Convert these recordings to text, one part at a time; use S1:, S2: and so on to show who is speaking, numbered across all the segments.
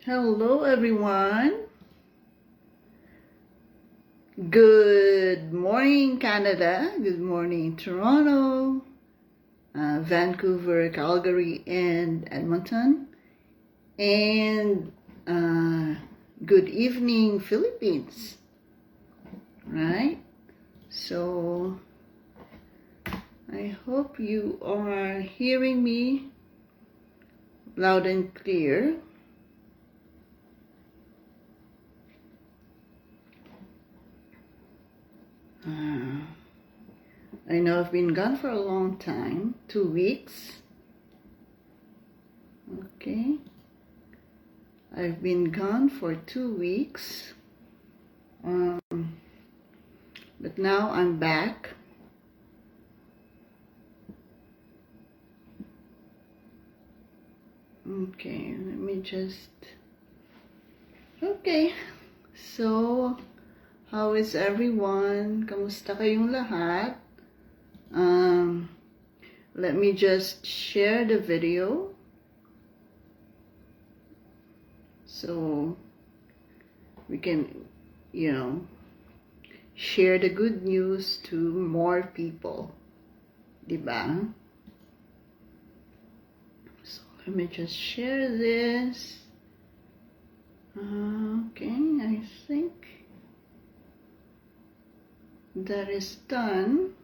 S1: Hello everyone. Good morning Canada, good morning Toronto, Vancouver, Calgary, and Edmonton, and good evening Philippines, right? So I hope you are hearing me loud and clear. I know I've been gone for a long time, 2 weeks. Okay. I've been gone for 2 weeks. But now I'm back. Okay, let me just... Okay. So, how is everyone? Kamusta kayong lahat? Let me just share the video so we can, share the good news to more people, diba? So let me just share this. Okay, I think that is done.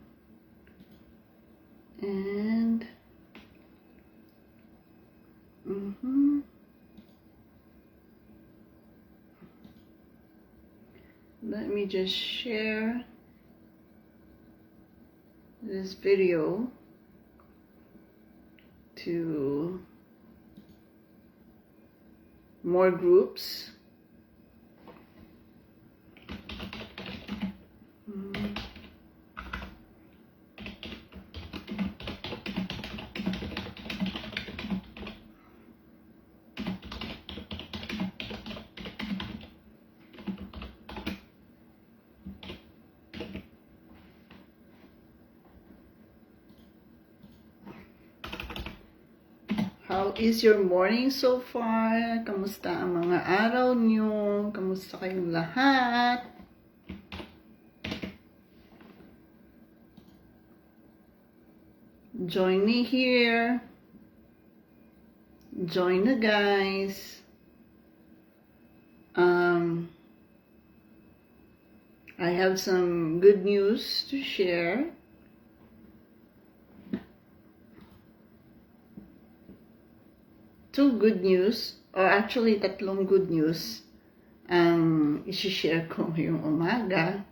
S1: And let me just share this video to more groups. How is your morning so far? Kamusta ang mga araw nyo? Kamusta kayong lahat? Join me here. Join the guys. I have some good news to share. Two good news, or actually tatlong good news ang isi-share ko ngayong umaga.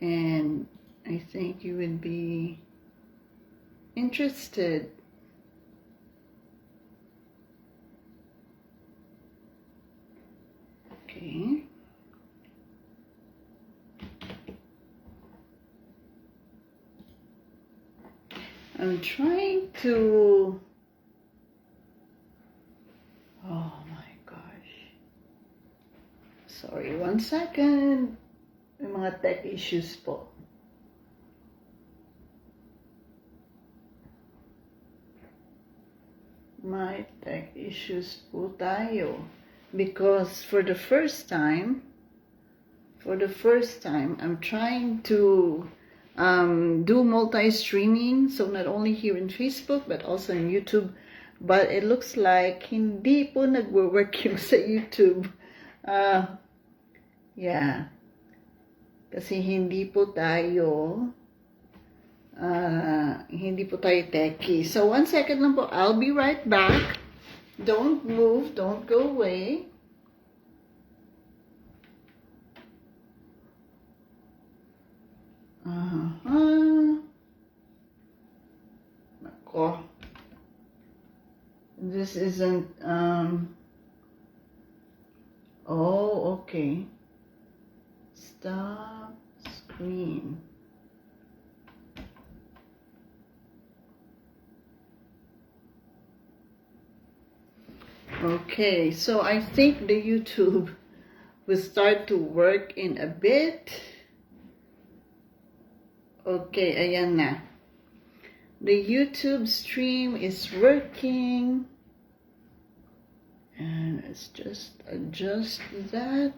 S1: And I think you would be interested. Okay. I'm trying to... Oh my gosh. Sorry, 1 second. May mga tech issues po. May tech issues po tayo. Because for the first time, I'm trying to do multi-streaming, so not only here in Facebook but also in YouTube, but it looks like hindi po nagwo-work yung sa YouTube. Yeah, kasi hindi po tayo techie. So 1 second lang po, I'll be right back. Don't move, don't go away. Nako. This isn't, oh, okay. Stop screen. Okay, so I think the YouTube will start to work in a bit. Okay, ayan na. The YouTube stream is working. And let's just adjust that.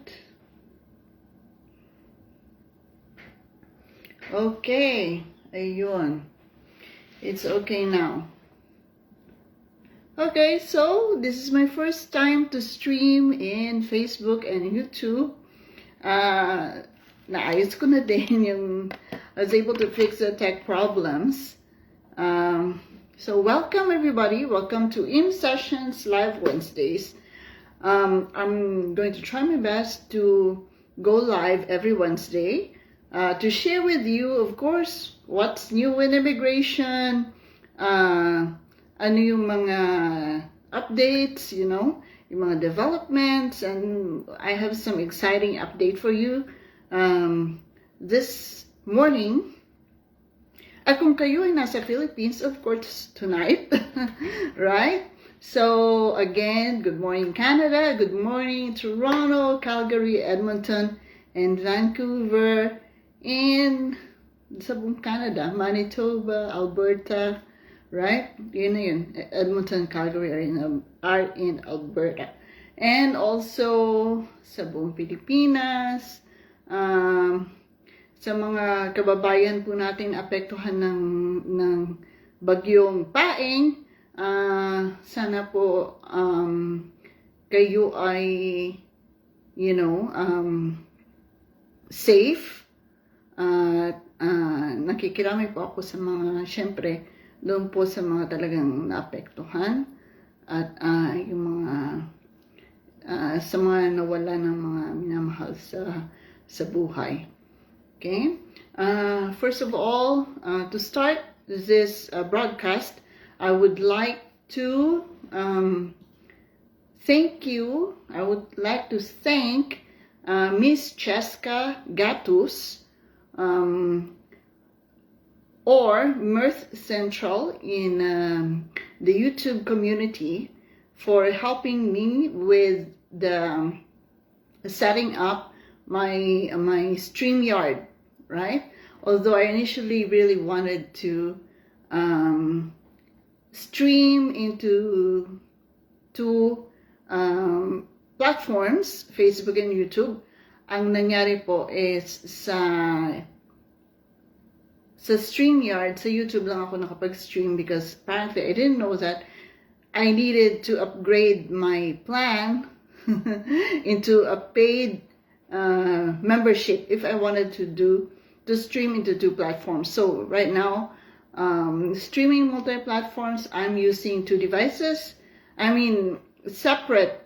S1: Okay, ayun. It's okay now. Okay, so this is my first time to stream in Facebook and YouTube. Naayos ko na din yung, I was able to fix the tech problems. So welcome everybody, welcome to In Sessions Live Wednesdays. I'm going to try my best to go live every Wednesday to share with you, of course, what's new in immigration, ano yung mga updates, you know, yung mga developments, and I have some exciting update for you this morning. At kung kayo ay nasa Philippines, of course, tonight, right? So, again, good morning Canada, good morning Toronto, Calgary, Edmonton, and Vancouver, and sa buong Canada, Manitoba, Alberta, right? Yun na yun. Edmonton, Calgary are in Alberta. And also sa buong Pilipinas, sa mga kababayan po natin apektuhan ng bagyong Paeng, sana po kayo ay, you know, safe. Nakikiramay po ako sa mga, syempre, doon po sa mga talagang naapektuhan at yung mga sa mga nawala ng mga minamahal sa buhay. Okay? First of all, to start this broadcast, I would like to thank you. I would like to thank Miss Cheska Gatus, or Mirth Central in the YouTube community for helping me with the setting up my StreamYard, right? Although I initially really wanted to stream into two platforms, Facebook and YouTube. Ang nangyari po is sa StreamYard, sa YouTube lang ako nakapag-stream because apparently I didn't know that I needed to upgrade my plan into a paid membership if I wanted to stream into two platforms. So right now, streaming multi-platforms, I'm using two devices. I mean, separate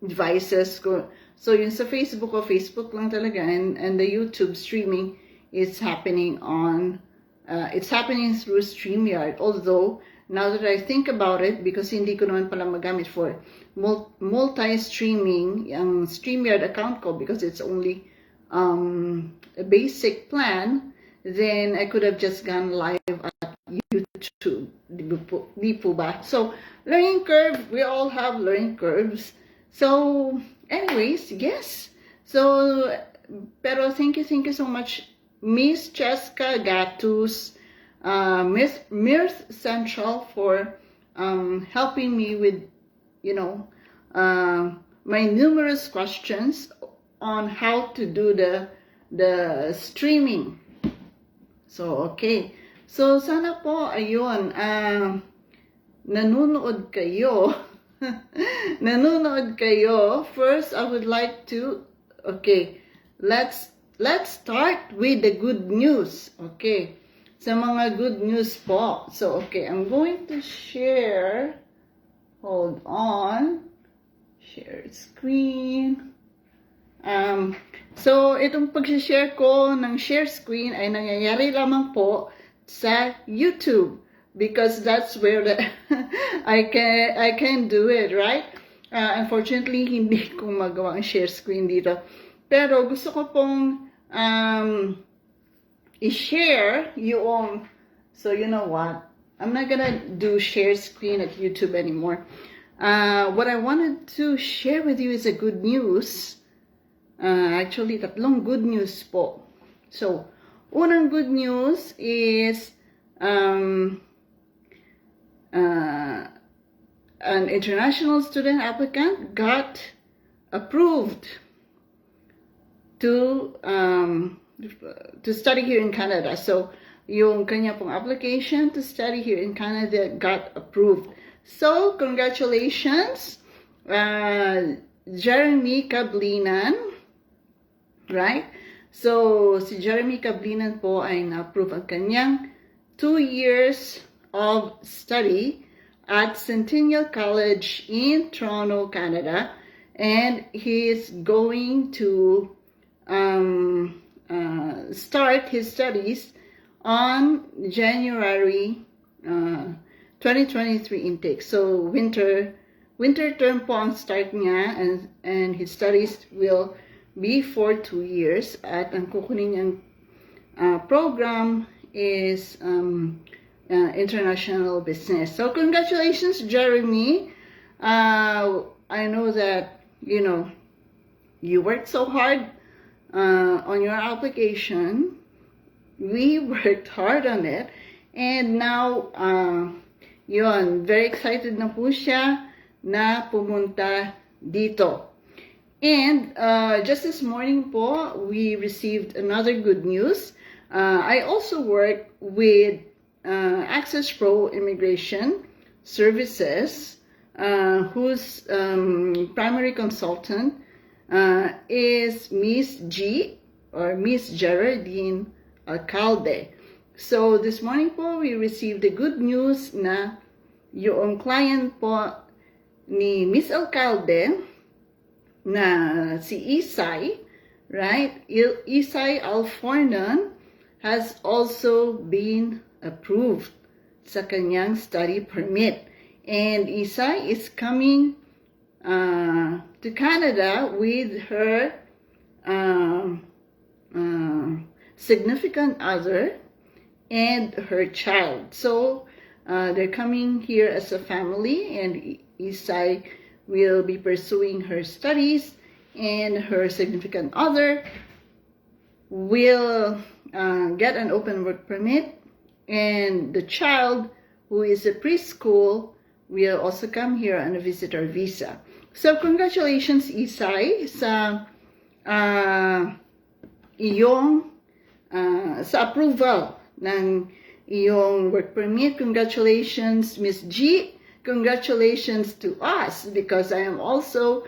S1: devices. So yun sa Facebook lang talaga, and the YouTube streaming is happening on, it's happening through StreamYard. Although, now that I think about it, because hindi ko naman pala magamit for multi-streaming ang StreamYard account ko because it's only a basic plan, then I could have just gone live at YouTube. Di po ba? So, learning curve, we all have learning curves. So, anyways, yes. So, pero thank you so much, Miss Cheska Gatus, Mirth Central, for helping me with, you know, my numerous questions on how to do the streaming. So, okay. So, sana po, ayun, nanonood kayo. Nanonood kayo. First, I would like to, okay, let's start with the good news. Okay. Sa mga good news po. So, okay, I'm going to share. Hold on. Share screen. So, itong pag-share ko ng share screen ay nangyayari lamang po sa YouTube because that's where I can do it, right? Unfortunately, hindi ko magawa ang share screen dito. Pero gusto ko pong i-share yung, so you know what? I'm not gonna do share screen at YouTube anymore. What I wanted to share with you is a good news. Actually, tatlong good news po. So, unang good news is an international student applicant got approved to study here in Canada. So, yung kanya pong application to study here in Canada got approved. So, congratulations, Jerryme Cablinan, right? So, si Jerryme Cablinan po ay na-approve ang kanyang 2 years of study at Centennial College in Toronto, Canada. And he is going to start his studies on January 2023 intake. So, winter term po ang start niya, and his studies will be for 2 years. At ang kukunin niyang program is international business. So, congratulations, Jerryme. I know that, you worked so hard on your application. We worked hard on it. And now, very excited na po siya na pumunta dito. And just this morning po, we received another good news. I also work with Access Pro Immigration Services, whose primary consultant is Miss G, or Miss Geraldine Alcalde. So this morning po, we received the good news na yung client po ni Miss Alcalde, na si Isay, right? Isay Alfornon has also been approved sa kanyang study permit. And Isay is coming to Canada with her significant other and her child. So they're coming here as a family, and Isay will be pursuing her studies, and her significant other will get an open work permit, and the child, who is a preschool, will also come here on a visitor visa. So congratulations, Isay, sa iyong sa approval ng iyong work permit. Congratulations, Miss G. Congratulations to us, because I am also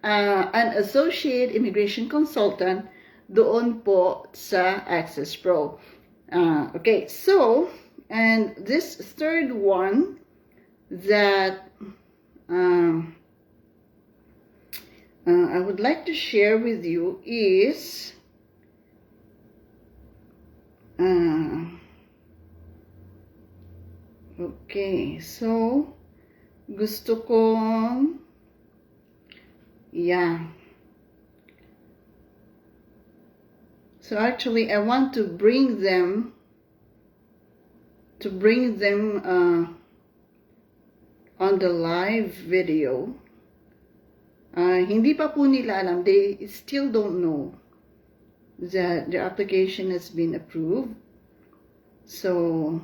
S1: an associate immigration consultant doon po sa Access Pro. Okay, so, and this third one that I would like to share with you is okay, so gusto kong so actually I want to bring them on the live video. Hindi pa po nila alam, they still don't know that their application has been approved. So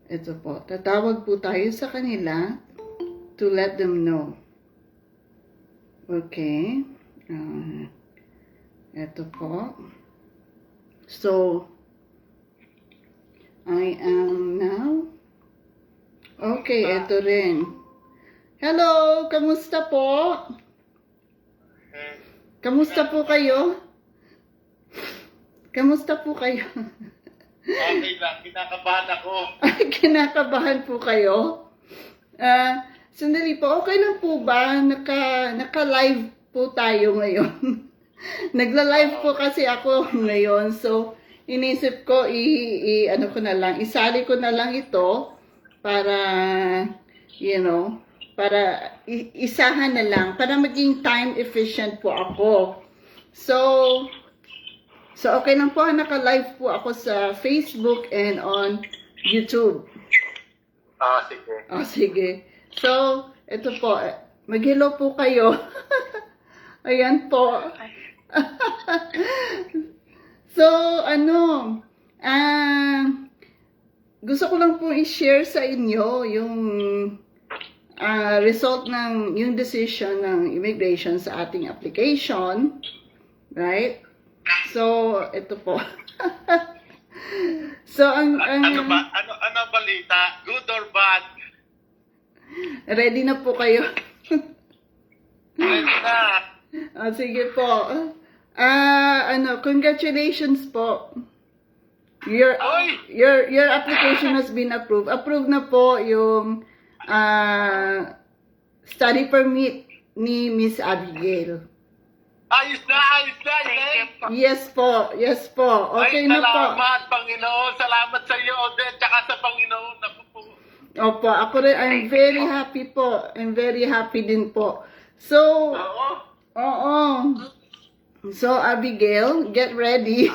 S1: ito po, tatawag po tayo sa kanila to let them know. Okay. Ito po. So, I am now. Okay, ito rin. Hello, kamusta po? Kamusta po kayo? Kamusta po kayo?
S2: Okay lang, kinakabahan ako.
S1: Ay, kinakabahan po kayo? Sandali po, okay lang po ba? Naka-live po tayo ngayon. Nagla-live po kasi ako ngayon. So, inisip ko, ano ko na lang, isali ko na lang ito para, para isahan na lang, para maging time efficient po ako. So okay lang po, naka-live po ako sa Facebook and on YouTube.
S2: Sige.
S1: Sige. So, ito po, mag-hello po kayo. Ayan po. So, gusto ko lang po i-share sa inyo yung result ng yung decision ng immigration sa ating application, right? So, ito po. So,
S2: Ano ba? Ano balita? Good or bad?
S1: ready na po kayo?
S2: Ready na.
S1: Sige po. Congratulations po.
S2: Oy!
S1: Your application has been approved. Approved na po yung study permit ni Miss Abigail.
S2: Ayos na, eh.
S1: Yes po. Okay
S2: Ay,
S1: na po.
S2: salamat, Panginoon. Salamat sa iyo, Odette, tsaka sa Panginoon. Ako po.
S1: Opo, ako rin, I'm very happy po. I'm very happy din po. So, oo. So, Abigail, get ready.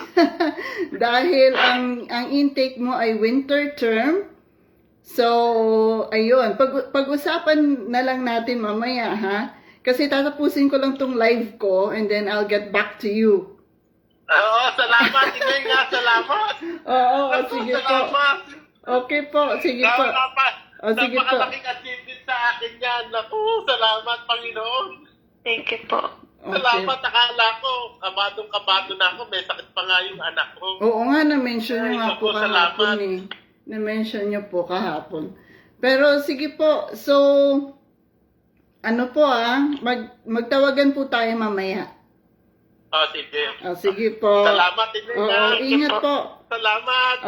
S1: Dahil ang intake mo ay winter term. So, ayun. Pag-usapan na lang natin mamaya, ha? Kasi tatapusin ko lang tong live ko and then I'll get back to you.
S2: Oo, salamat. Hindi nga, salamat.
S1: Oo, sige po.
S2: Salamat.
S1: Okay po, sige po. Sige po.
S2: Napakalaking achievement sa akin yan. Naku, salamat, Panginoon.
S3: Thank you po.
S1: Okay.
S2: Salamat, akala ko. Kabadong-kabado na ako. May sakit pa nga yung anak ko.
S1: Oo nga, na-mention nyo nga po
S2: Naku,
S1: kahapon
S2: salamat.
S1: eh. Na-mention nyo po kahapon. Pero sige po, so, magtawagan po tayo mamaya.
S2: Sige.
S1: Sige po.
S2: Salamat, hindi
S1: Oo,
S2: nga.
S1: ingat po.
S2: Salamat.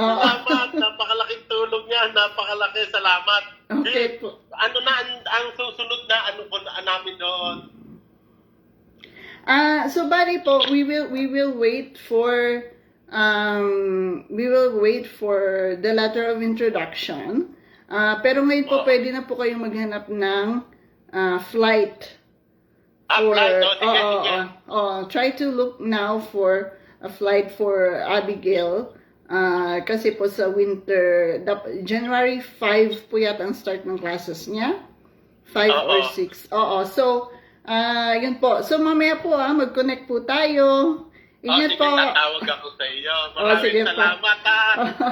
S2: Napakalaking tulong niya. Napakalaki. Salamat.
S1: Okay po.
S2: Ano na ang susunod na ano po na namin doon?
S1: So bali po, we will wait for the letter of introduction. Pero ngayon po pwede na po kayong maghanap ng flight.
S2: Flight, sige.
S1: Try to look now for a flight for Abigail. Kasi po sa winter, January 5 po yata ang start ng classes niya. 5 or 6. So, yun po. So, mamaya po mag-connect po tayo. Ingat
S2: sige,
S1: po.
S2: tatawag ako sa iyo. Maraming
S1: sige po.
S2: salamat, ha.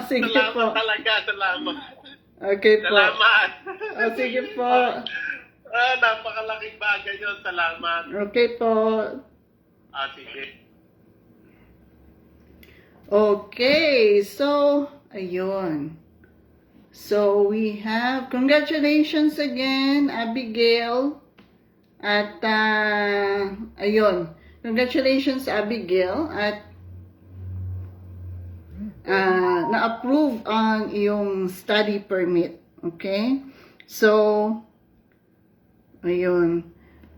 S1: Sige
S2: Salamat
S1: po.
S2: talaga. Salamat.
S1: Okay po.
S2: Salamat.
S1: Sige po.
S2: Napakalaking bagay yun. Salamat.
S1: Okay po.
S2: Sige.
S1: Okay, so, ayun. So, we have, congratulations again, Abigail. At, ayun. Congratulations, Abigail. At, na-approve ang iyong study permit. Okay? So, ayun.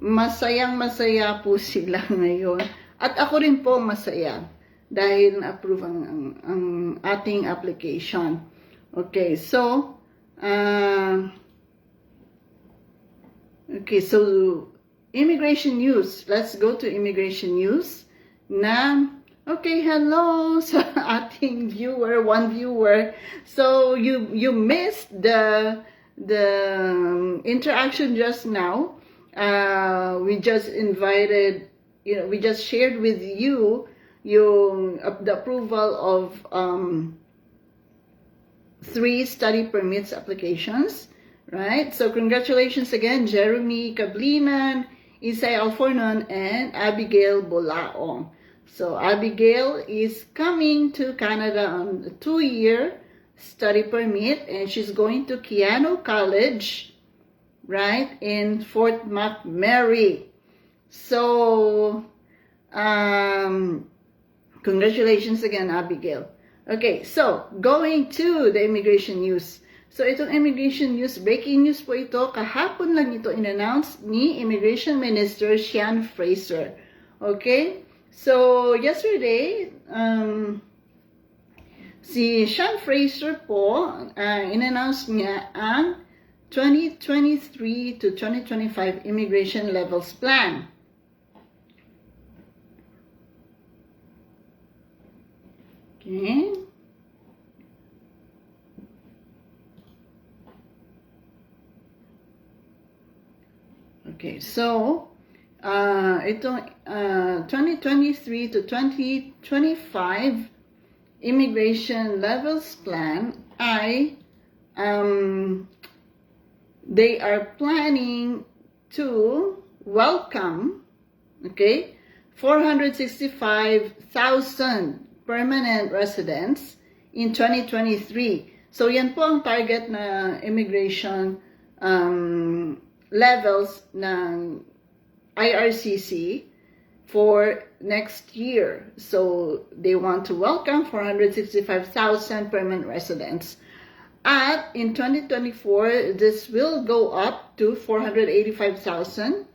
S1: Masayang-masaya po sila ngayon. At ako rin po masaya dahil na-approve ang ating application. Okay, so, immigration news. Let's go to immigration news. Okay, hello sa ating viewer, one viewer. So, you missed the interaction just now. We just invited, we just shared with you the approval of 3 study permits applications, right? So congratulations again, Jerryme Cablinan, Isay Alfornon, and Abegail Bulaong. So Abigail is coming to Canada on a 2-year study permit, and she's going to Keanu College, right, in Fort McMurray. So, congratulations again, Abigail. Okay, so, going to the immigration news. So, itong immigration news, breaking news po ito, kahapon lang ito in-announce ni Immigration Minister Sean Fraser. Okay? So, yesterday, si Sean Fraser po, in-announce niya ang 2023 to 2025 Immigration Levels Plan. Okay. Okay, so, itong 2023 to 2025 Immigration Levels Plan ay they are planning to welcome, okay, 465,000 permanent residents in 2023. So yan po ang target na immigration levels ng IRCC for next year. So they want to welcome 465,000 permanent residents. At in 2024, this will go up to 485,000.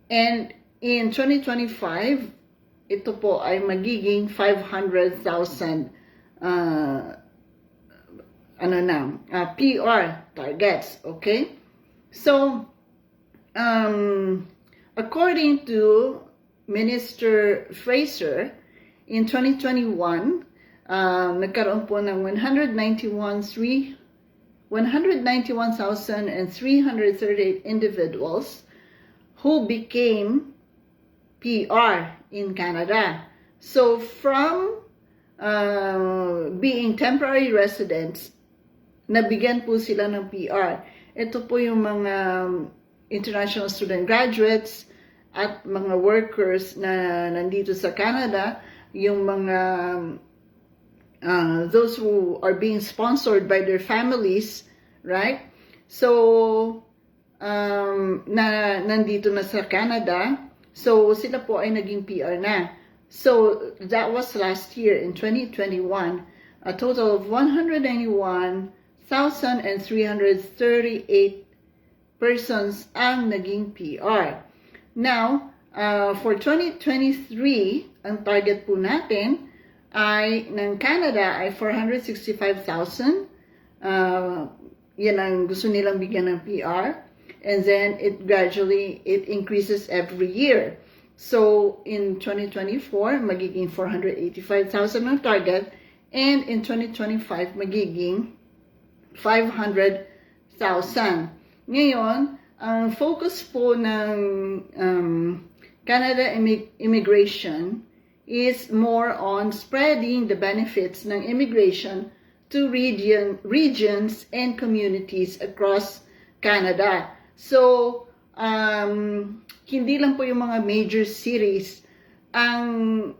S1: And in 2025, ito po ay magiging 500,000 PR targets, okay? So, according to Minister Fraser, in 2021, nagkaroon po ng 191,338 individuals who became PR in Canada. So from being temporary residents, nabigyan po sila ng PR. Ito po yung mga international student graduates at mga workers na nandito sa Canada, yung mga those who are being sponsored by their families, right? So, nandito na sa Canada, so sila po ay naging PR na. So, that was last year in 2021, a total of 191,338 persons ang naging PR. Now, for 2023, ang target po natin ay ng Canada ay 465,000. Yan ang gusto nilang bigyan ng PR. And then it gradually increases every year. So in 2024, magiging 485,000 ang target, and in 2025 magiging 500,000. Ngayon, ang focus po ng Canada immigration is more on spreading the benefits ng immigration to regions and communities across Canada. So, hindi lang po yung mga major cities ang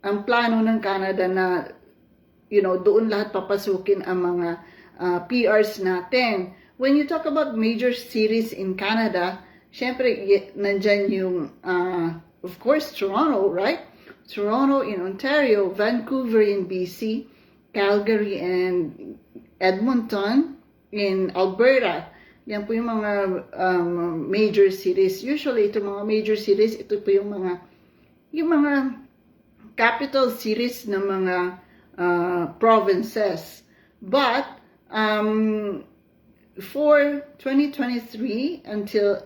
S1: plano ng Canada na, doon lahat papasukin ang mga PRs natin. When you talk about major cities in Canada, syempre, nandyan yung, of course, Toronto, right? Toronto in Ontario, Vancouver in BC, Calgary and Edmonton in Alberta. Yan po yung mga major cities. Usually, itong mga major cities, ito po yung mga capital cities ng mga provinces. But, for 2023 until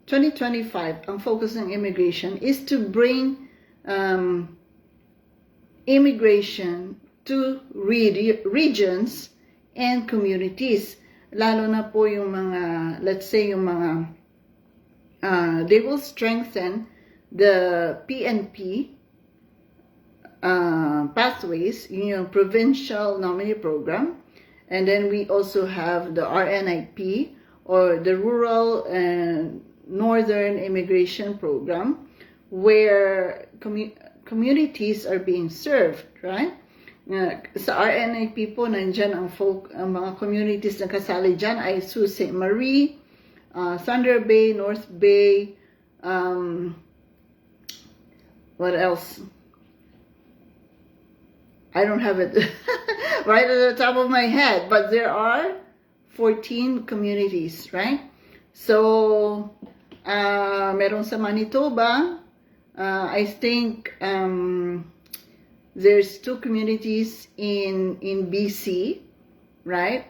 S1: 2025, ang focus ng immigration is to bring immigration to regions and communities. Lalo na po yung mga, let's say, yung mga, they will strengthen the PNP pathways, yung provincial nominee program. And then we also have the RNIP, or the Rural and Northern Immigration Program, where communities are being served, right? Sa RNIP po, nandyan ang mga communities na kasali dyan ay Sault Ste. Marie, Thunder Bay, North Bay, what else? I don't have it right at the top of my head, but there are 14 communities, right? So, meron sa Manitoba, I think there's 2 communities in BC, right?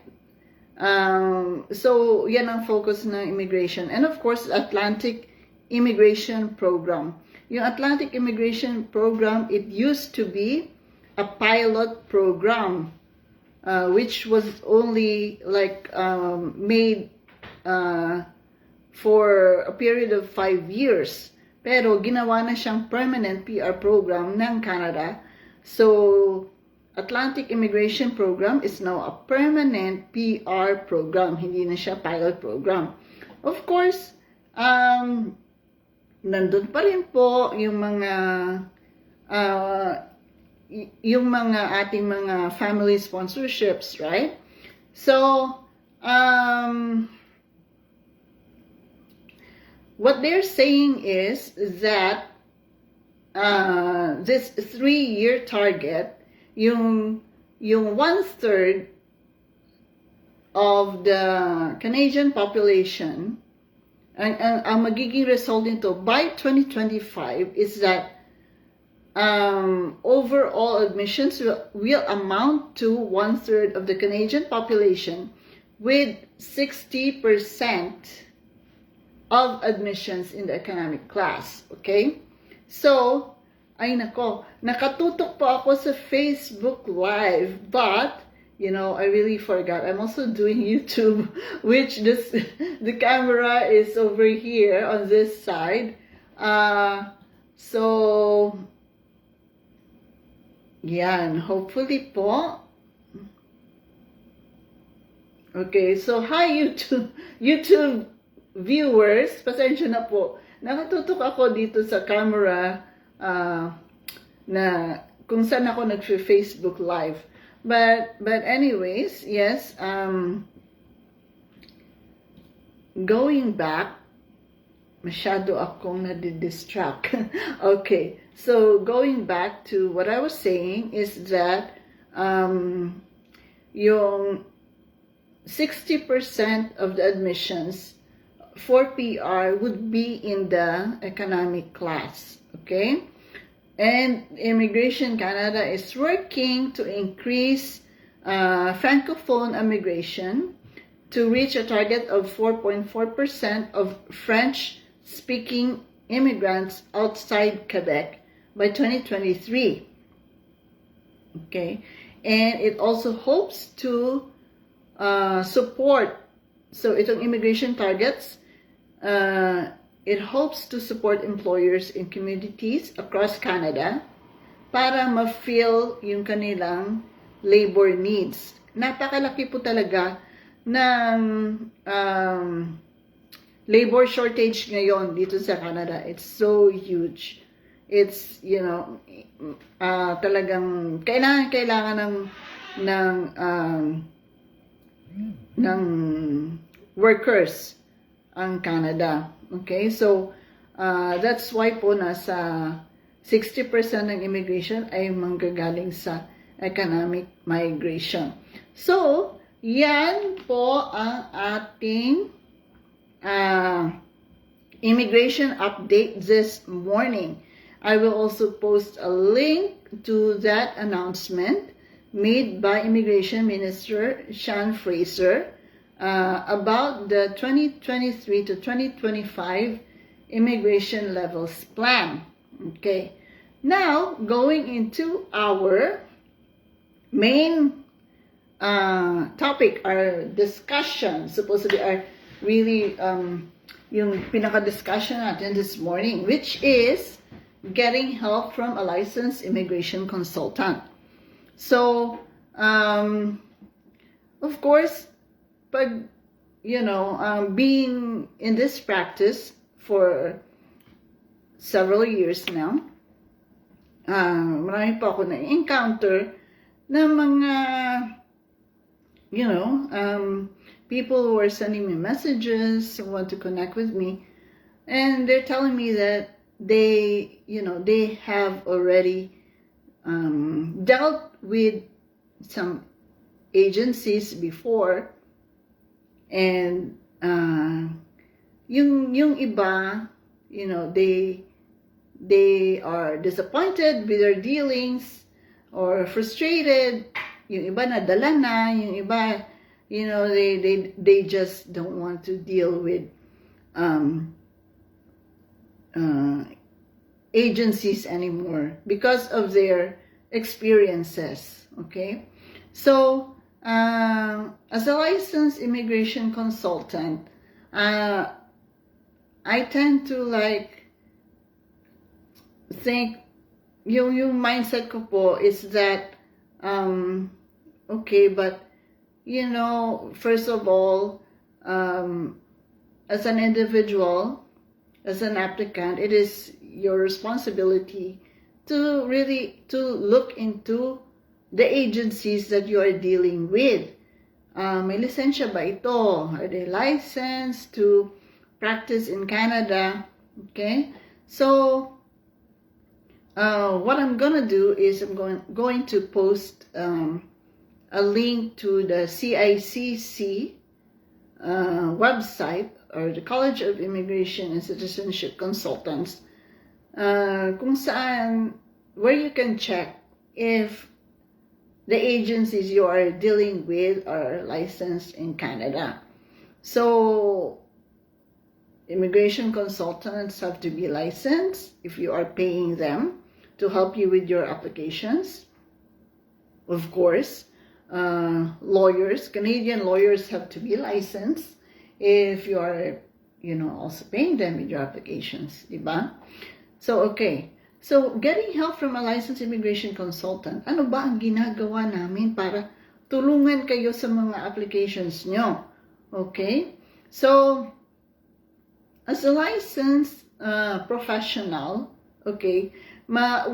S1: So, yan ang focus ng immigration. And of course, Atlantic Immigration Program. Yung Atlantic Immigration Program, it used to be a pilot program, which was only like made for a period of 5 years. Pero ginawa na siyang permanent PR program ng Canada. So, Atlantic Immigration Program is now a permanent PR program. Hindi na siya pilot program. Of course, nandun pa rin po yung mga ating mga family sponsorships, right? So, what they're saying is that this 3-year target, yung 1/3 of the Canadian population, ang magiging result nito by 2025 is that overall admissions will amount to 1/3 of the Canadian population, with 60% of admissions in the economic class. Okay? So, ay nako, nakatutok po ako sa Facebook Live, but, I really forgot. I'm also doing YouTube, which the camera is over here on this side. So, yan, hopefully po. Okay, so hi YouTube viewers, pasensya na po. Nakatutok ako dito sa camera na kung saan ako nag-Facebook Live. But anyways, yes, going back, masyado akong nadidistract. Okay, so going back to what I was saying is that yung 60% of the admissions for PR would be in the economic class, okay? And Immigration Canada is working to increase Francophone immigration to reach a target of 4.4% of French-speaking immigrants outside Quebec by 2023. Okay? And it also hopes to support, so itong immigration targets, it hopes to support employers in communities across Canada para ma-fill yung kanilang labor needs. Napakalaki po talaga ng labor shortage ngayon dito sa Canada. It's so huge. It's, talagang kailangan ng workers ang Canada. Okay, so that's why po nasa 60% ng immigration ay manggagaling sa economic migration. So, yan po ang ating immigration update this morning. I will also post a link to that announcement made by Immigration Minister Sean Fraser about the 2023 to 2025 immigration levels plan. Okay, now going into our main topic, our discussion, supposedly our really yung pinaka-discussion natin this morning, which is getting help from a licensed immigration consultant. So, of course, pag, being in this practice for several years now, marami pa ako na-encounter na mga, people who are sending me messages, who want to connect with me, and they're telling me that they have already dealt with some agencies before, and yung iba, they are disappointed with their dealings or frustrated. Yung iba nadala na, yung iba, they just don't want to deal with agencies anymore because of their experiences. Okay, so as a licensed immigration consultant, I tend to think yung mindset ko po is that Okay, but first of all, as an individual, as an applicant, it is your responsibility to really look into the agencies that you are dealing with. May lisensya ba ito? Are they licensed to practice in Canada? Okay, so what I'm gonna do is I'm going to post a link to the CICC website, or the College of Immigration and Citizenship Consultants, where you can check if the agencies you are dealing with are licensed in Canada. So immigration consultants have to be licensed if you are paying them to help you with your applications. Of course, Canadian lawyers have to be licensed if you are, also paying them with your applications, diba? So, okay. So, getting help from a licensed immigration consultant, ano ba ang ginagawa namin para tulungan kayo sa mga applications nyo? Okay? So, as a licensed professional, okay,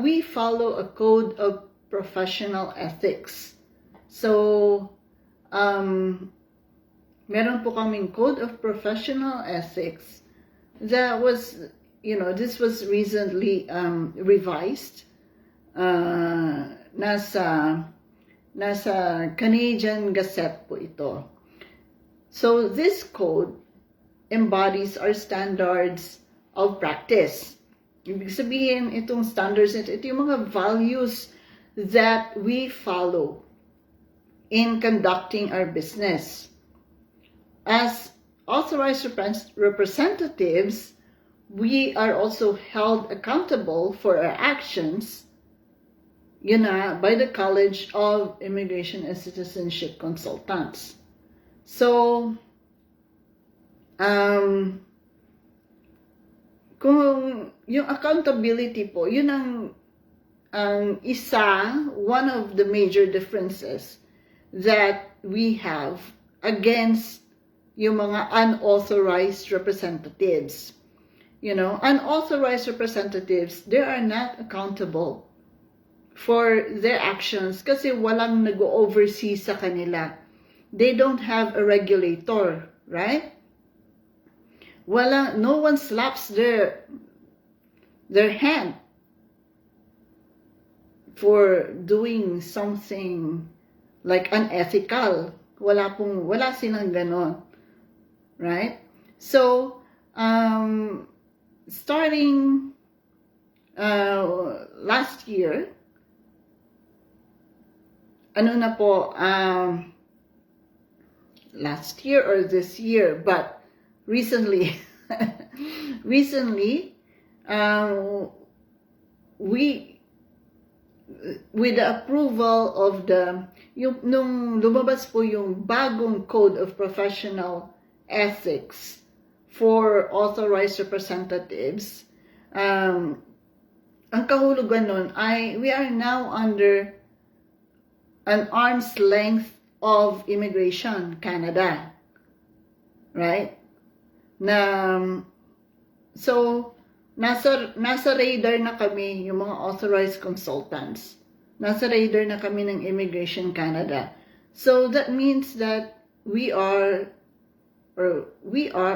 S1: we follow a code of professional ethics. So, meron po kaming code of professional ethics that was, this was recently revised. Nasa Canadian Gazette po ito. So, this code embodies our standards of practice. Ibig sabihin, itong standards, ito yung mga values that we follow in conducting our business. As authorized representatives, we are also held accountable for our actions, by the College of Immigration and Citizenship Consultants. So, kung yung accountability po, yun ang one of the major differences that we have against yung mga unauthorized representatives. Unauthorized representatives, they are not accountable for their actions kasi walang nag-oversee sa kanila. They don't have a regulator, right? No one slaps their hand for doing something like unethical. Wala silang ganon, right? So, starting last year, last year or this year, but recently, we, with the approval of nung lumabas po yung bagong Code of Professional Ethics for authorized representatives, ang kahulugan nun ay we are now under an arm's length of Immigration Canada, right? So nasa radar na kami yung mga authorized consultants. Nasa radar na kami ng Immigration Canada. So that means that we are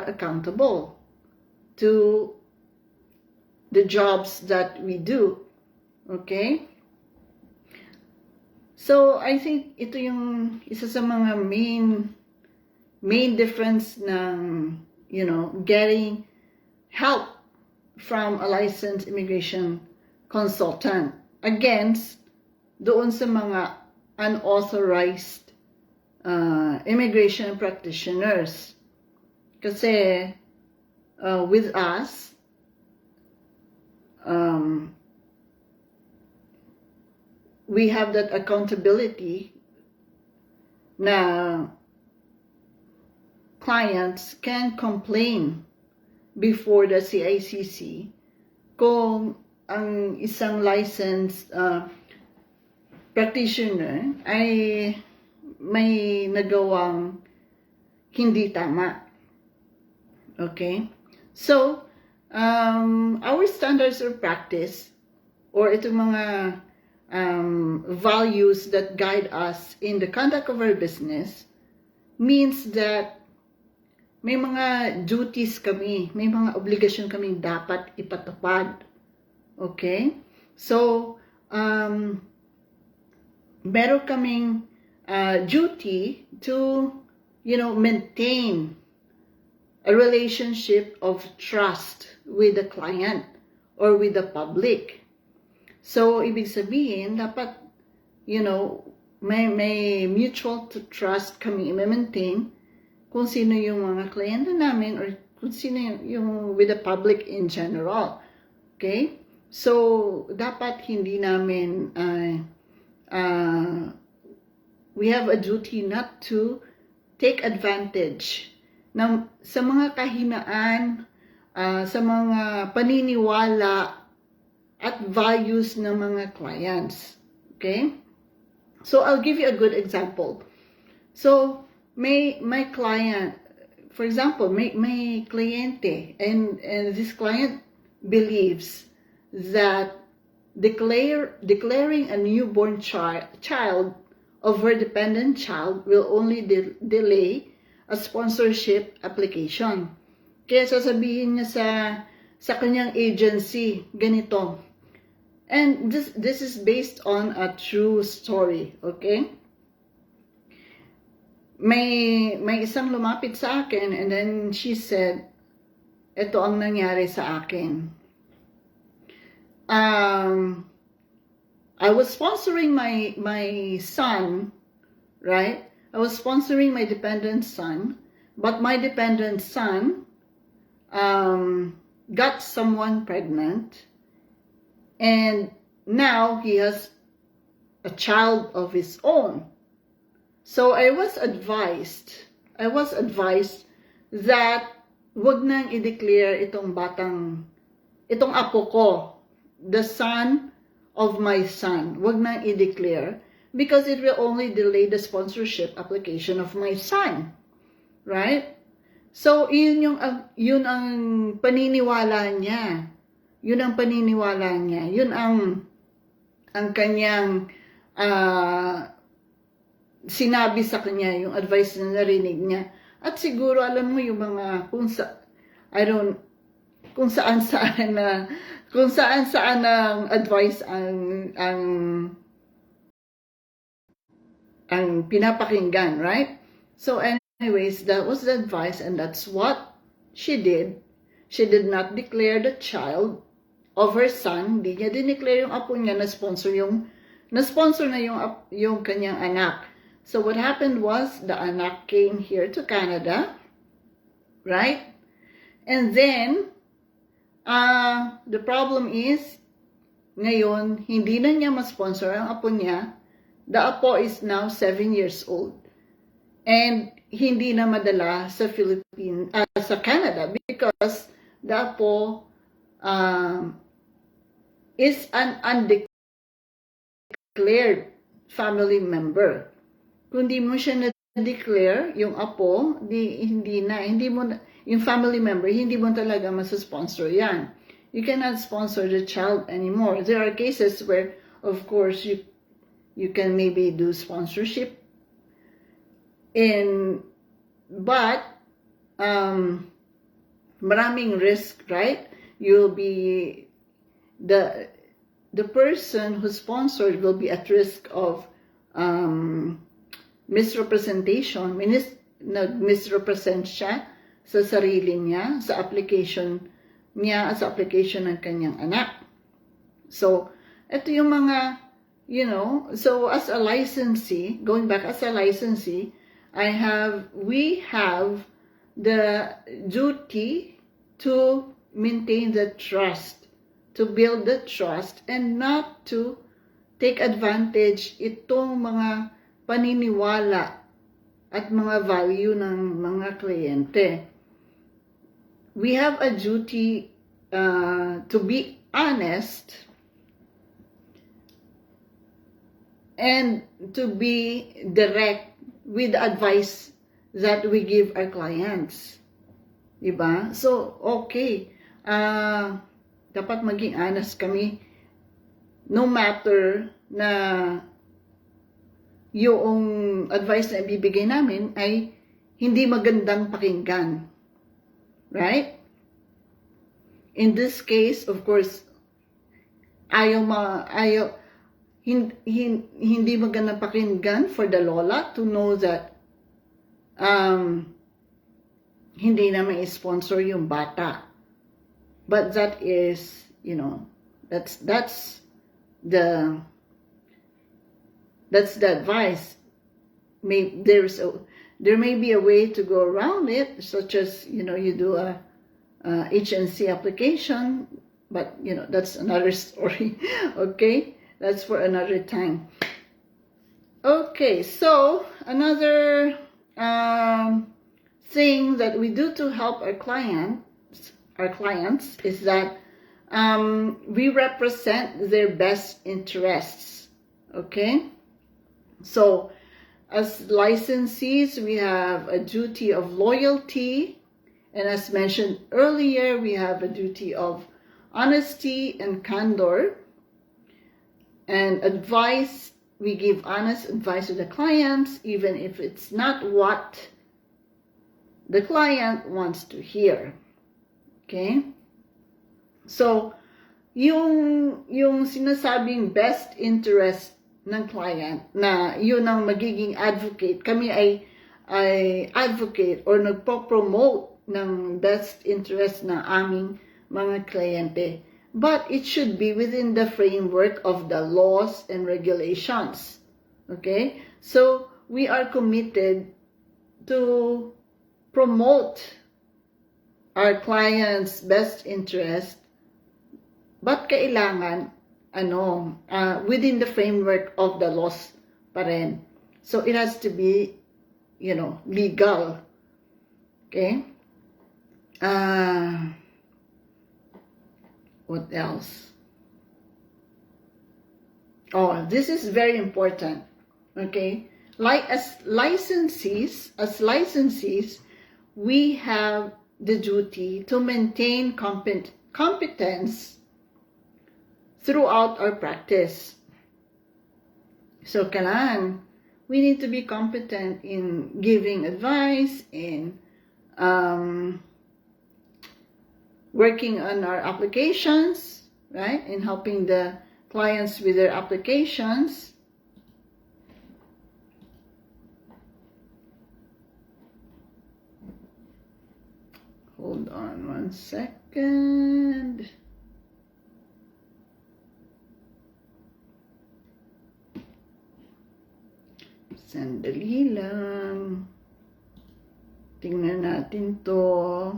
S1: accountable to the jobs that we do. Okay? So I think ito yung isa sa mga main difference ng, getting help from a licensed immigration consultant against doon sa mga unauthorized immigration practitioners. Kasi with us, we have that accountability na clients can complain before the CICC kung ang isang licensed practitioner ay may nagawang hindi tama. Okay? So, our standards of practice or itong mga values that guide us in the conduct of our business means that may mga duties kami, may mga obligasyon kami dapat ipatupad. Okay? So, meron kaming duty to, maintain a relationship of trust with the client or with the public. So, ibig sabihin, dapat, may mutual trust kami i-maintain kung sino yung mga kliyente namin or kung sino yung with the public in general. Okay? So, dapat hindi namin, we have a duty not to take advantage sa mga kahinaan, sa mga paniniwala at values ng mga clients. Okay? So, I'll give you a good example. So, may client, for example, may kliyente, and this client believes that declaring a newborn child of her dependent child will only delay a sponsorship application. Kaya sasabihin niya sa kanyang agency, ganito. And this is based on a true story, okay? May isang lumapit sa akin and then she said, ito ang nangyari sa akin. I was sponsoring my son, right? I was sponsoring my dependent son, but my dependent son got someone pregnant, and now he has a child of his own. So I was advised that wag nang i-declare itong apo ko, the son of my son, wag nang i-declare because it will only delay the sponsorship application of my son. Right? So, yun ang paniniwala niya. Yun ang paniniwala niya. Yun ang kanyang sinabi sa kanya, yung advice na narinig niya. At siguro, alam mo, yung mga kung saan-saan ang advice ang pinapakinggan, right? So anyways, that was the advice and that's what she did. She did not declare the child of her son. Hindi niya dineclare yung apo niya, na-sponsor na yung kanyang anak. So what happened was the anak came here to Canada, right? And then the problem is ngayon hindi na niya ma-sponsor ang apo niya. The apo is now 7 years old. And hindi na madala sa sa Canada because the apo is an undeclared family member. Kung di mo siya na-declare, yung apo, yung family member, hindi mo talaga masusponsor yan. You cannot sponsor the child anymore. There are cases where, of course, you can maybe do sponsorship, but maraming risk, right? You'll be the person who sponsored will be at risk of misrepresentation. Misrepresent siya sa sarili niya, sa application niya, sa application ng kanyang anak. So, ito yung mga, so as a licensee, going back as a licensee, we have the duty to maintain the trust, to build the trust, and not to take advantage itong mga paniniwala at mga value ng mga kliyente. We have a duty to be honest and to be direct with the advice that we give our clients. Diba? So, okay. Dapat maging honest kami no matter na yung advice na ibibigay namin ay hindi magandang pakinggan. Right? In this case, of course, hindi magandang pakinggan for the lola to know that hindi naman i-sponsor yung bata. But that is, that's the advice. There may be a way to go around it, such as, you do a HNC application, but, that's another story, okay? That's for another time. Okay, so another thing that we do to help our clients is that we represent their best interests, okay? So as licensees, we have a duty of loyalty, and as mentioned earlier, we have a duty of honesty and candor, and advice. We give honest advice to the clients, even if it's not what the client wants to hear. Okay? So, yung sinasabing best interest ng client na yun ang magiging advocate, kami ay advocate or nagpo-promote ng best interest ng aming mga kliyente. But it should be within the framework of the laws and regulations. Okay? So, we are committed to promote our clients' best interest, but kailangan, within the framework of the laws pa rin. So, it has to be, legal. Okay? What else? Oh, this is very important. Okay? As licensees, we have the duty to maintain competence throughout our practice. So, kailangan, we need to be competent in giving advice, in working on our applications, right? In helping the clients with their applications. Hold on 1 second. Sandali lang. Tingnan natin to.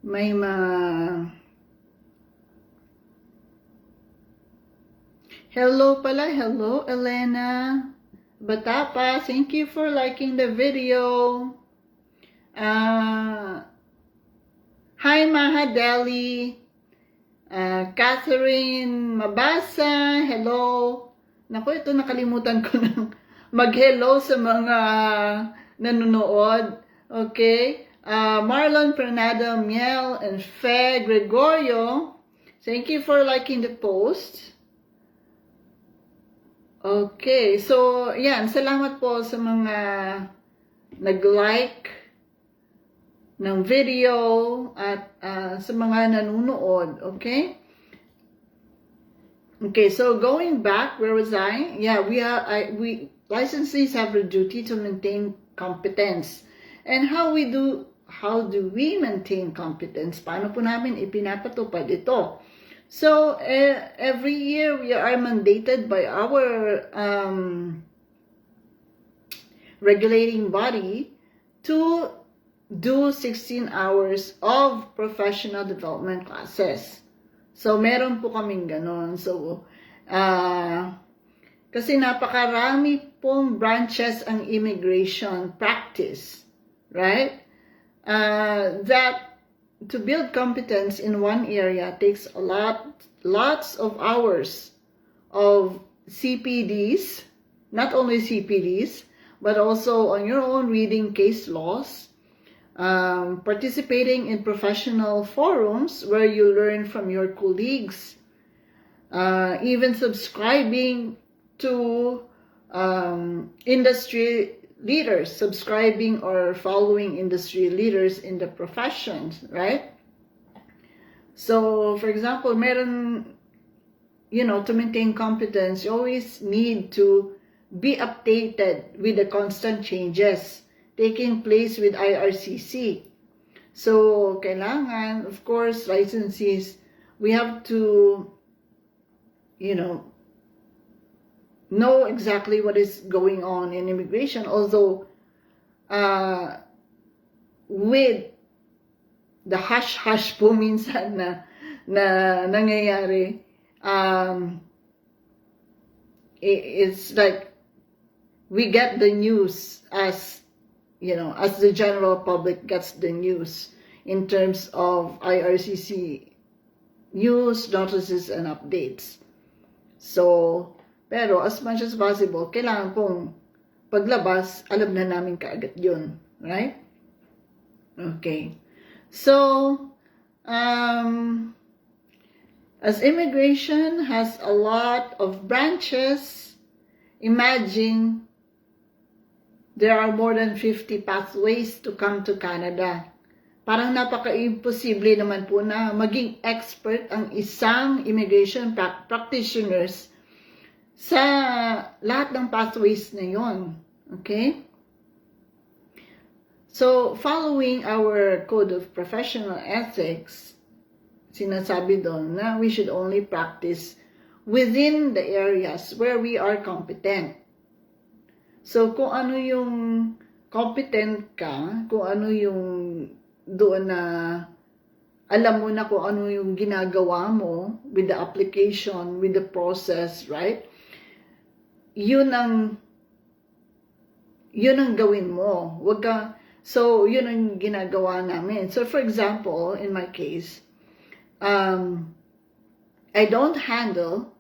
S1: May Hello pala. Hello, Elena. Batapa, thank you for liking the video. Hi, Mahadeli. Catherine Mabasa, hello. Naku, ito nakalimutan ko ng mag-hello sa mga nanonood. Okay? Marlon Fernando Miel and Fe Gregorio, thank you for liking the post. Okay, so yan, salamat po sa mga nag-like ng video at sa mga nanonood, okay? Okay, so going back, where was I? Yeah, we licensees have a duty to maintain competence. And how do we maintain competence? Paano po namin ipinapatupad ito? So, every year we are mandated by our regulating body to do 16 hours of professional development classes. So, meron po kaming ganon. So, kasi napakarami pong branches ang immigration practice, right? That to build competence in one area takes lots of hours of CPDs, not only CPDs, but also on your own reading case laws, participating in professional forums where you learn from your colleagues, even subscribing to industry leaders, subscribing or following industry leaders in the professions, right? So, for example, meron, to maintain competence, you always need to be updated with the constant changes taking place with IRCC. So, kailangan, of course, licensees, we have to, know exactly what is going on in immigration. Although, with the hush-hush po minsan na nangyayari, it's like we get the news as the general public gets the news in terms of IRCC news, notices, and updates. So, pero as much as possible, kailangan pong paglabas, alam na namin kaagad yun. Right? Okay. So, as immigration has a lot of branches, imagine there are more than 50 pathways to come to Canada. Parang napaka-imposible naman po na maging expert ang isang immigration practitioners sa lahat ng pathways na yon. Okay? So, following our Code of Professional Ethics, sinasabi doon na we should only practice within the areas where we are competent. So, kung ano yung competent ka, kung ano yung doon na alam mo na kung ano yung ginagawa mo with the application, with the process, right? Yun ang gawin mo. So, yun ang ginagawa namin. So, for example, in my case, I do not handle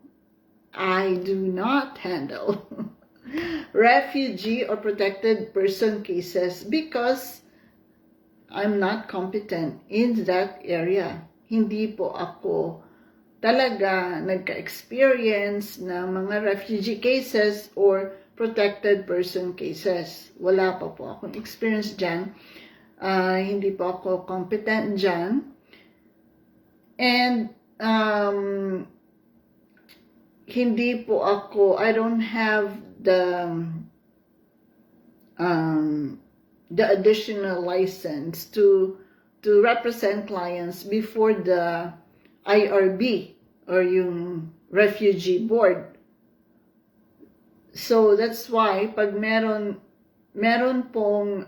S1: refugee or protected person cases because I'm not competent in that area. Hindi po ako talaga nagka-experience ng mga refugee cases or protected person cases. Wala pa po akong experience dyan. Hindi po ako competent dyan. And hindi po ako, I don't have the additional license to represent clients before the IRB or yung refugee board. So that's why pag meron pong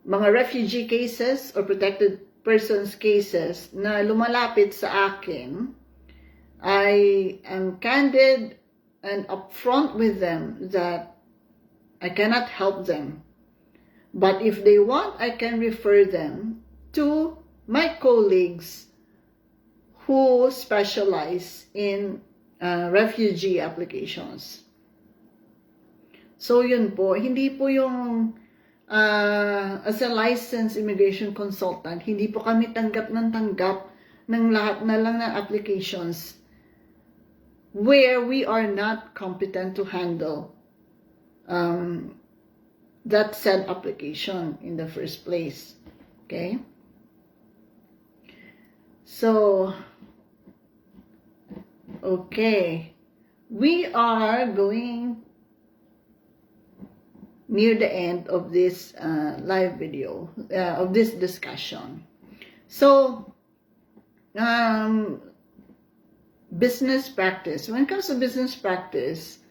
S1: mga refugee cases or protected persons cases na lumalapit sa akin, I am candid and upfront with them that I cannot help them. But if they want, I can refer them to my colleagues who specialize in refugee applications. So yun po, hindi po yung as a licensed immigration consultant, hindi po kami tanggap ng lahat na lang ng applications where we are not competent to handle that said application in the first place. Okay? So, okay. We are going near the end of this live video, of this discussion. So, business practice. When it comes to business practice,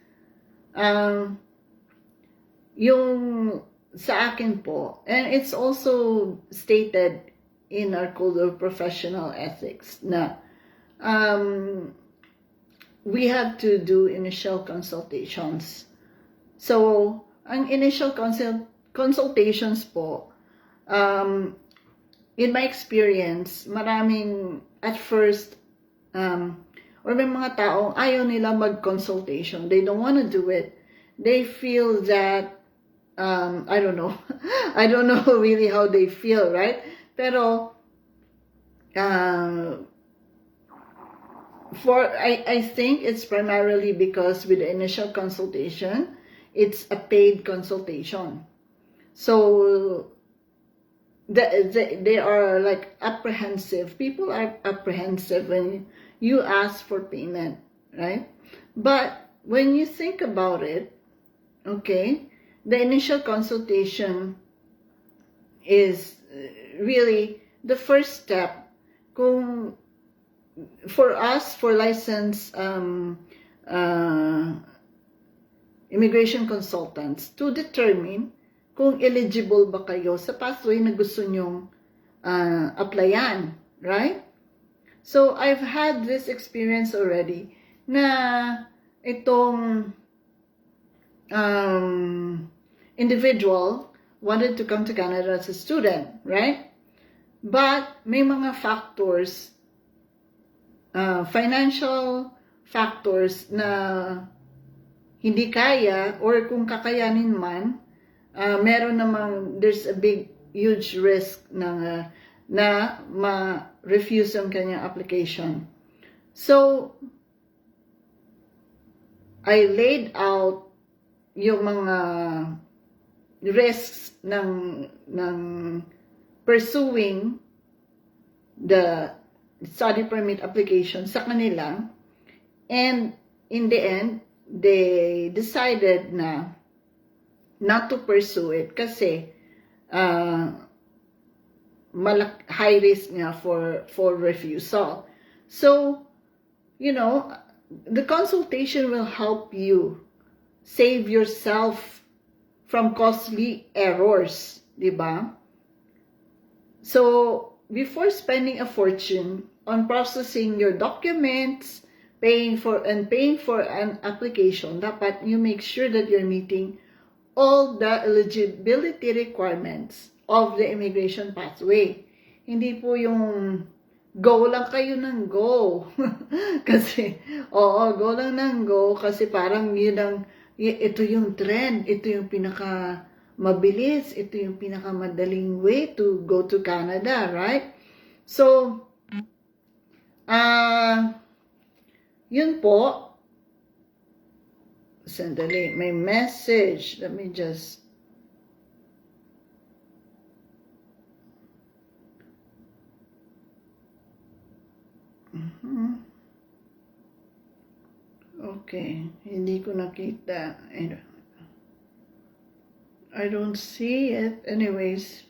S1: yung sa akin po, and it's also stated in our Code of Professional Ethics na we have to do initial consultations. So, ang initial consultations po, in my experience, maraming at first or may mga taong ayaw nila mag-consultation. They don't want to do it. They feel that, I don't know. I don't know really how they feel, right? Pero, I think it's primarily because with the initial consultation, it's a paid consultation. So, they are like apprehensive. People are apprehensive when you ask for payment, right? But when you think about it, okay, the initial consultation is really the first step kung for us, for licensed immigration consultants, to determine kung eligible ba kayo sa pathway na gusto nyong applyan, right? So, I've had this experience already na itong individual wanted to come to Canada as a student, right? But may mga factors, financial factors na hindi kaya, or kung kakayanin man, meron namang, there's a huge risk na ma-refuse ang kanyang application. So, I laid out yung mga risks ng pursuing the study permit application sa kanila, and in the end, they decided na not to pursue it kasi high risk nga for refusal. So, you know, the consultation will help you save yourself from costly errors, di ba? So, before spending a fortune on processing your documents, paying for an application, dapat you make sure that you're meeting all the eligibility requirements of the immigration pathway. Hindi po yung go lang kayo ng go. Kasi, go lang ng go kasi parang ito yung trend, ito yung pinaka mabilis, ito yung pinaka madaling way to go to Canada, right? So, yun po. Sandali, may message. Let me just... Okay, hindi ko nakita. I don't see it. Anyways.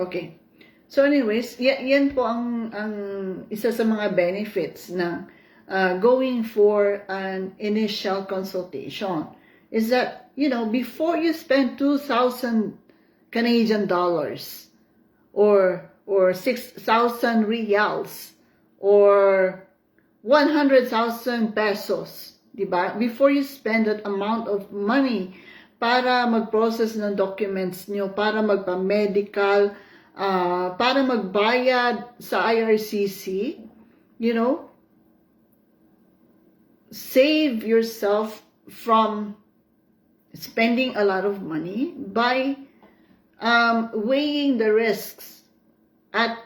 S1: Okay. So anyways, yan po ang isa sa mga benefits ng going for an initial consultation. Is that, you know, before you spend 2,000 Canadian dollars or 6,000 reals or 100,000 pesos, diba? Before you spend that amount of money para mag-process ng documents nyo, para magpa-medical, para magbayad sa IRCC, you know, save yourself from spending a lot of money by weighing the risks. At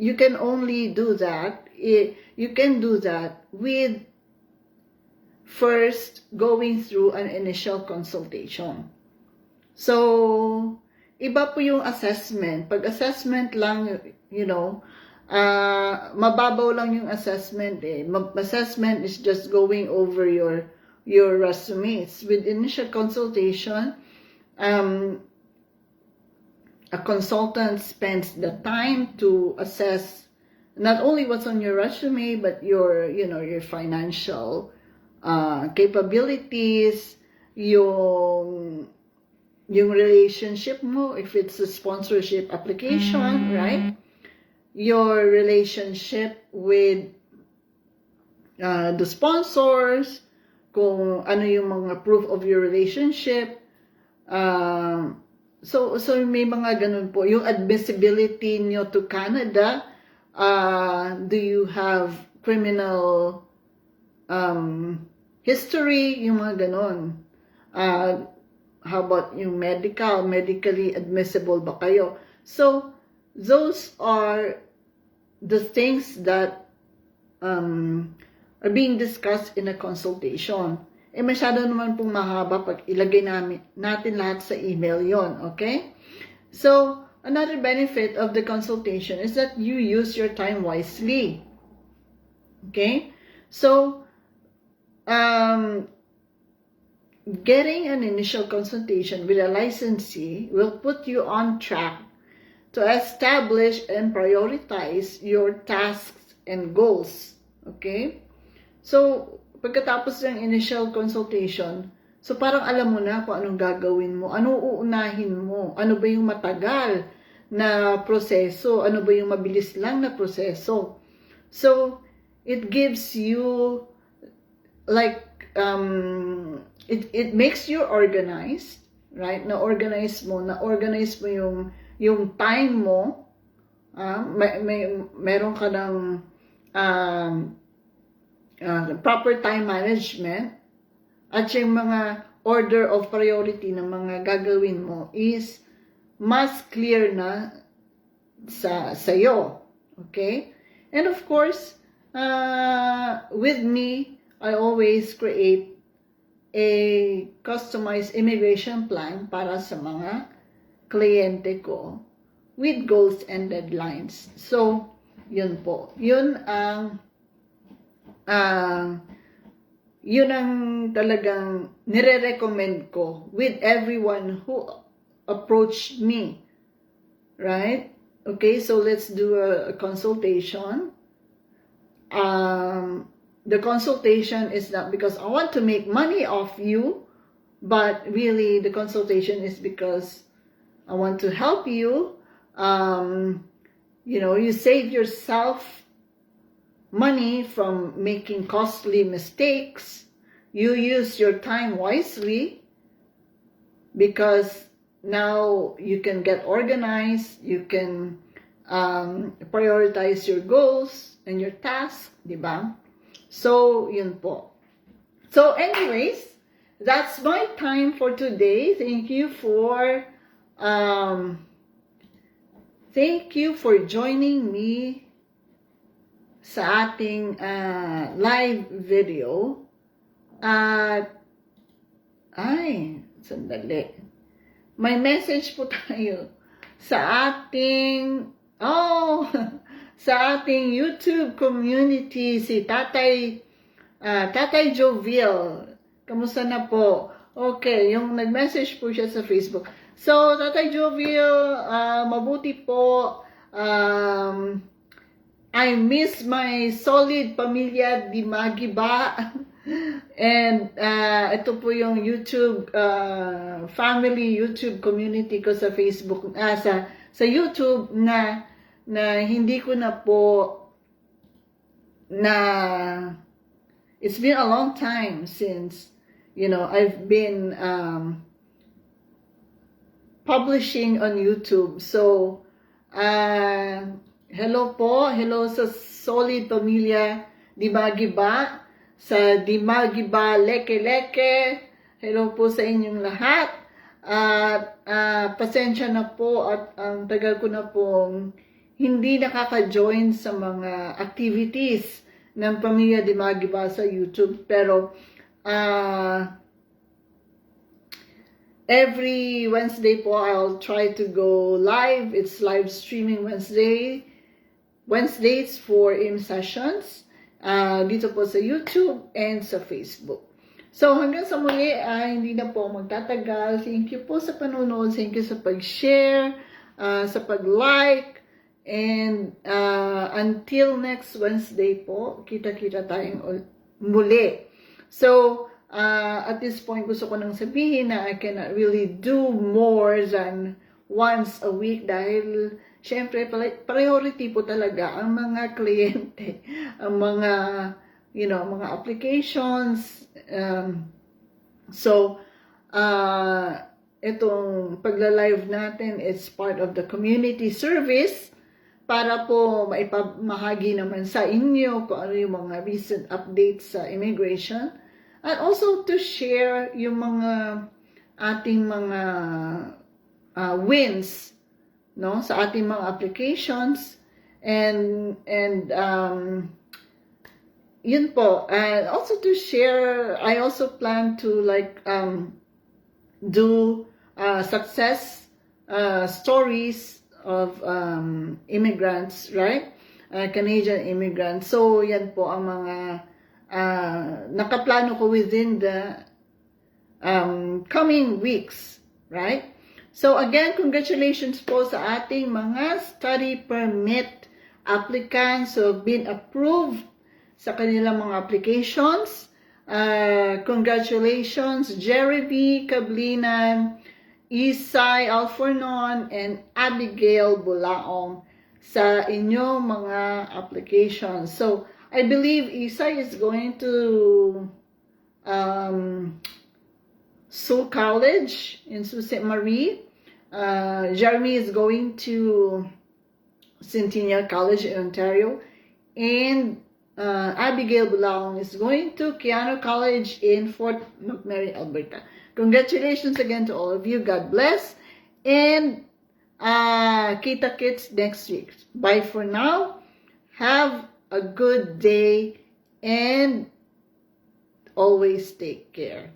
S1: you can only do that, you can do that with first going through an initial consultation. So, iba po yung assessment. Pag assessment lang, you know, mababaw lang yung assessment eh. Assessment is just going over your resumes. With initial consultation, a consultant spends the time to assess not only what's on your resume, but your financial capabilities, yung relationship mo, if it's a sponsorship application, right? Your relationship with the sponsors, kung ano yung mga proof of your relationship, So may mga ganun po. Yung admissibility nyo to Canada, do you have criminal history, yung mga ganun. How about yung medically admissible ba kayo? So, those are the things that are being discussed in a consultation. Masyado naman pong mahaba pag ilagay natin lahat sa email yon, okay? So, another benefit of the consultation is that you use your time wisely. Okay? So, getting an initial consultation with a licensee will put you on track to establish and prioritize your tasks and goals. Okay? So, pagkatapos ng initial consultation, so parang alam mo na kung anong gagawin mo, ano uunahin mo, ano ba yung matagal na proseso, ano ba yung mabilis lang na proseso. So, it gives you like, it makes you organized, right? Na-organize mo yung time mo, meron ka ng proper time management, at yung mga order of priority ng mga gagawin mo is mas clear na sa'yo. Okay? And of course, with me, I always create a customized immigration plan para sa mga kliyente ko with goals and deadlines. So, yun po. Yun ang talagang nire-recommend ko with everyone who approached me. Right? Okay, so let's do a consultation. The consultation is not because I want to make money off you, but really the consultation is because I want to help you. You save yourself money from making costly mistakes. You use your time wisely because now you can get organized, you can prioritize your goals and your tasks, di ba? So, yun po. So, anyways, that's my time for today. Thank you for joining me sa ating live video. At sandali. May message po tayo sa ating sa ating YouTube community, si Tatay Joviel. Kamusta na po? Okay, yung nag-message po siya sa Facebook. So, Tatay Joviel, mabuti po. I miss my solid pamilya di Magiba. And ito po yung YouTube family YouTube community ko sa Facebook, sa YouTube na hindi ko na po it's been a long time since I've been publishing on YouTube. So hello sa solid pamilya di Magiba, sa di Magiba Leke. Hello po sa inyong lahat. At pasensya na po at ang tagal ko na pong hindi nakaka-join sa mga activities ng pamilya di Magiba sa YouTube. Pero every Wednesday po I'll try to go live. It's live streaming Wednesdays for IM sessions dito po sa YouTube and sa Facebook. So hanggang sa muli, hindi na po magtatagal. Thank you po sa panonood. Thank you sa pag-share, sa pag-like, and until next Wednesday po, kita-kita tayong muli. So at this point, gusto ko nang sabihin na I cannot really do more than once a week dahil syempre, priority po talaga ang mga kliyente, ang mga, mga applications. So, itong pagla-live natin, it's part of the community service para po maipamahagi naman sa inyo kung ano yung mga recent updates sa immigration, and also to share yung mga ating mga wins, no, sa ating mga applications, and yun po, and also to share. I also plan to do success stories of immigrants, right? Canadian immigrants. So yan po ang mga nakaplano ko within the coming weeks, right? So again, congratulations po sa ating mga study permit applicants who have been approved sa kanilang mga applications. Congratulations, Jerryme Cablinan, Isay Alfornon, and Abegail Bulaong sa inyong mga applications. So, I believe Isay is going to Sault College in Sault Ste. Marie. Jerryme is going to Centennial College in Ontario. And Abegail Bulaong is going to Keanu College in Fort McMurray, Alberta. Congratulations again to all of you. God bless. And kita-kits next week. Bye for now. Have a good day and always take care.